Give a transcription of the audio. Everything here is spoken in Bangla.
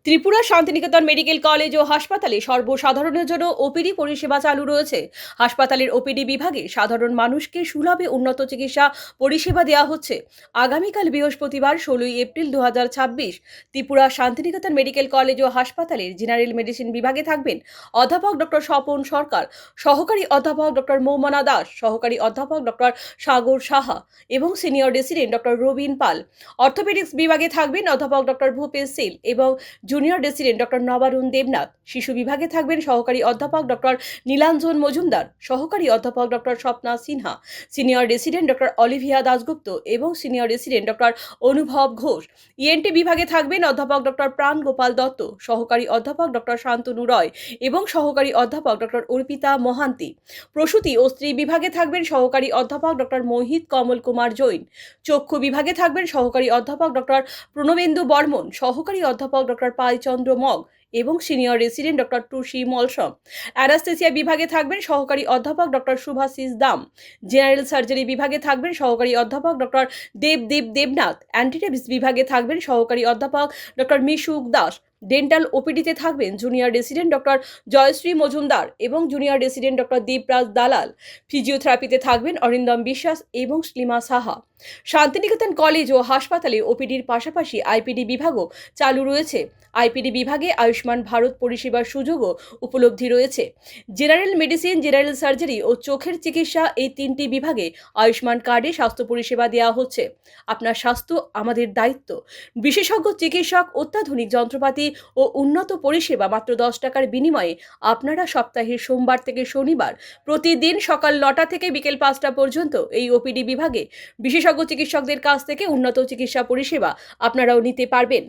ত্রিপুরা শান্তিনিকেতন মেডিকেল কলেজ ও হাসপাতালে সর্বসাধারণের জন্য ওপিডি পরিষেবা চালু রয়েছে। হাসপাতালের ওপিডি বিভাগে সাধারণ মানুষকে সুলভে উন্নত চিকিৎসা পরিষেবা দেওয়া হচ্ছে। আগামীকাল বৃহস্পতিবার 16 April 2026 Tripura Shantiniketan medical college ও হাসপাতালের জেনারেল মেডিসিন বিভাগে থাকবেন অধ্যাপক ডক্টর স্বপন সরকার, সহকারী অধ্যাপক ডক্টর মৌমনা দাস, সহকারী অধ্যাপক ডক্টর সাগর সাহা এবং সিনিয়র রেসিডেন্ট ডক্টর রবিন পাল। অর্থোপেডিক্স বিভাগে থাকবেন অধ্যাপক ডক্টর ভূপেশ সিল এবং junior resident doctor Nabarun Debnath. শিশু বিভাগে থাকবেন সহকারী অধ্যাপক ডক্টর নীলাঞ্জন মজুমদার, সহকারী অধ্যাপক doctor Swapna Sinha, senior resident doctor Olivia Dasgupta এবং সিনিয়র রেসিডেন্ট ডক্টর অনুভব ঘোষ। ইএনটি বিভাগে থাকবেন অধ্যাপক ডক্টর প্রাণ গোপাল দত্ত, সহকারী অধ্যাপক ডক্টর শান্তনু রয় এবং সহকারী অধ্যাপক ডক্টর অর্পিতা মহান্তি। প্রসূতি ও স্ত্রী বিভাগে থাকবেন সহকারী অধ্যাপক ডক্টর মোহিত কমল কুমার জৈন। চক্ষু বিভাগে থাকবেন সহকারী অধ্যাপক ডক্টর প্রণবেন্দু বর্মন, সহকারী অধ্যাপক ডক্টর পাইচন্দ্র মগ এবং সিনিয়র রেসিডেন্ট ডক্টর টুসি মলসম। অ্যানাস্থেসিয়া বিভাগে থাকবেন সহকারী অধ্যাপক ডক্টর শুভাশিস দাম। জেনারেল সার্জারি বিভাগে থাকবেন সহকারী অধ্যাপক ডক্টর দেবনাথ। অ্যান্টিটেবিস বিভাগে থাকবেন সহকারী অধ্যাপক ডক্টর মিশুক দাস। ডেন্টাল ওপিডিতে থাকবেন junior resident doctor Jayashree Majumdar এবং জুনিয়র রেসিডেন্ট ডক্টর দীপরাজ দালাল। ফিজিওথেরাপিতে থাকবেন অরিন্দম বিশ্বাস এবং শ্লিমা সাহা। শান্তিনিকেতন কলেজ ও হাসপাতালে ওপিডির পাশাপাশি আইপিডি বিভাগও চালু রয়েছে। আইপিডি বিভাগে আয়ুষ্মান ভারত পরিষেবার সুযোগও উপলব্ধি রয়েছে। জেনারেল মেডিসিন, জেনারেল সার্জারি ও চোখের চিকিৎসা, এই তিনটি বিভাগে আয়ুষ্মান কার্ডে স্বাস্থ্য পরিষেবা দেওয়া হচ্ছে। আপনার স্বাস্থ্য আমাদের দায়িত্ব। বিশেষজ্ঞ চিকিৎসক, অত্যাধুনিক যন্ত্রপাতি ও উন্নত পরিষেবা মাত্র 10 টাকার বিনিময়ে আপনারা সপ্তাহের সোমবার থেকে শনিবার প্রতিদিন সকাল 9টা থেকে বিকেল 5টা পর্যন্ত এই ওপিডি বিভাগে বিশেষজ্ঞ চিকিৎসকদের কাছ থেকে উন্নত চিকিৎসা পরিষেবা আপনারাও নিতে পারবেন।